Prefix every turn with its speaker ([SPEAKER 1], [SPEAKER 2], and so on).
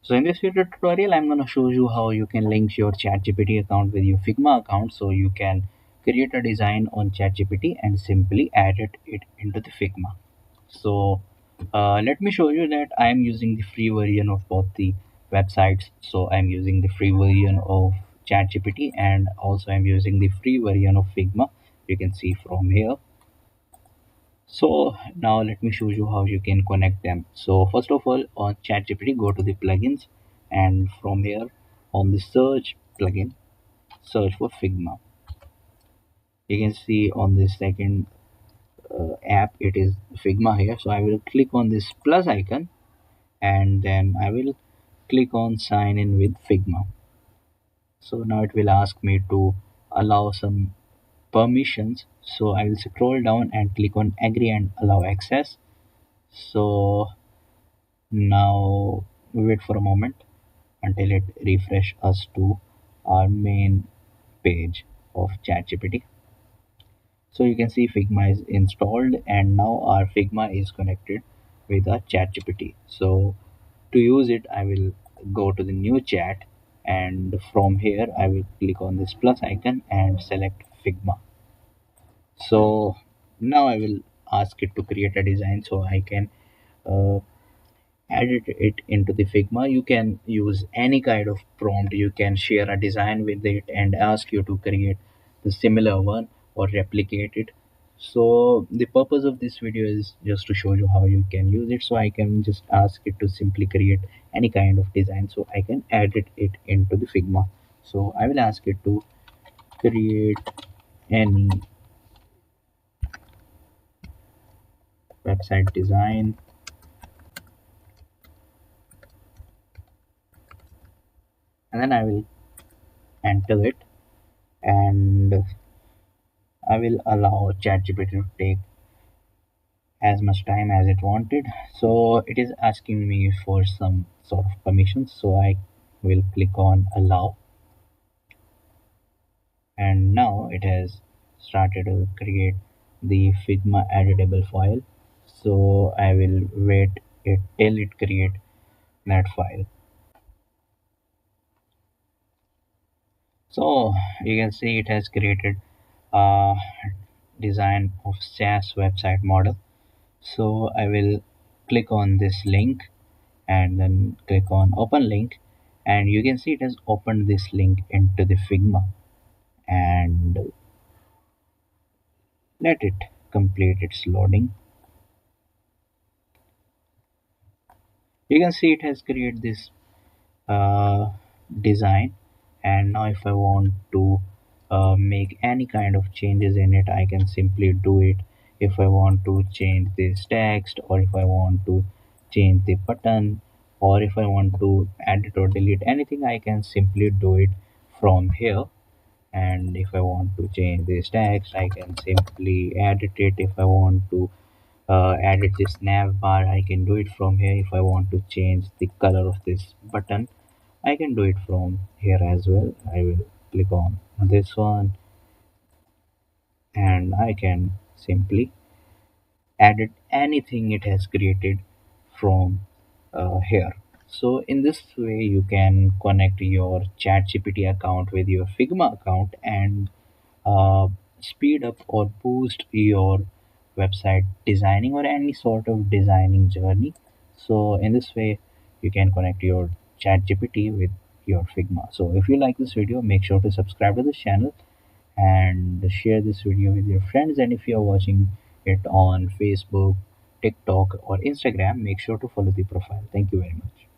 [SPEAKER 1] So in this video tutorial, I'm going to show you how you can link your ChatGPT account with your Figma account so you can create a design on ChatGPT and simply edit it into the Figma. So let me show you that I'm using the free version of both the websites. So I'm using the free version of ChatGPT and also I'm using the free version of Figma. You can see from here. So now let me show you how you can connect them. So first of all, on ChatGPT, go to the plugins, and from here on the search plugin, search for Figma. You can see on the second app it is Figma here. So I will click on this plus icon and then I will click on sign in with Figma. So now it will ask me to allow some permissions. So I will scroll down and click on agree and allow access. So now we wait for a moment until it refresh us to our main page of ChatGPT. So you can see Figma is installed and now our Figma is connected with our ChatGPT. So to use it, I will go to the new chat and from here I will click on this plus icon and select Figma. So now I will ask it to create a design so I can uh, edit it into the Figma. You can use any kind of prompt. You can share a design with it and ask you to create the similar one or replicate it. So the purpose of this video is just to show you how you can use it. So I can just ask it to simply create any kind of design so I can edit it into the Figma. So I will ask it to create any website design, and then I will enter it, and I will allow ChatGPT to take as much time as it wanted. So it is asking me for some sort of permissions. So I will click on allow, and now it has started to create the Figma editable file. So I will wait it till it create that file. So you can see it has created a design of SaaS website model. So I will click on this link and then click on open link, and you can see it has opened this link into the Figma, and let it complete its loading. You can see it has created this uh, design, and now if I want to make any kind of changes in it, I can simply do it. If I want to change this text, or if I want to change the button, or if I want to edit or delete anything, I can simply do it from here. And if I want to change this text, I can simply edit it. If I want to edit this nav bar, I can do it from here. If I want to change the color of this button, I can do it from here as well. I will click on this one and I can simply edit anything it has created from here. So in this way you can connect your ChatGPT account with your Figma account and uh, speed up or boost your website designing or any sort of designing journey. So in this way you can connect your ChatGPT with your Figma. So if you like this video, make sure to subscribe to this channel and share this video with your friends. And if you are watching it on Facebook, TikTok, or Instagram, make sure to follow the profile. Thank you very much.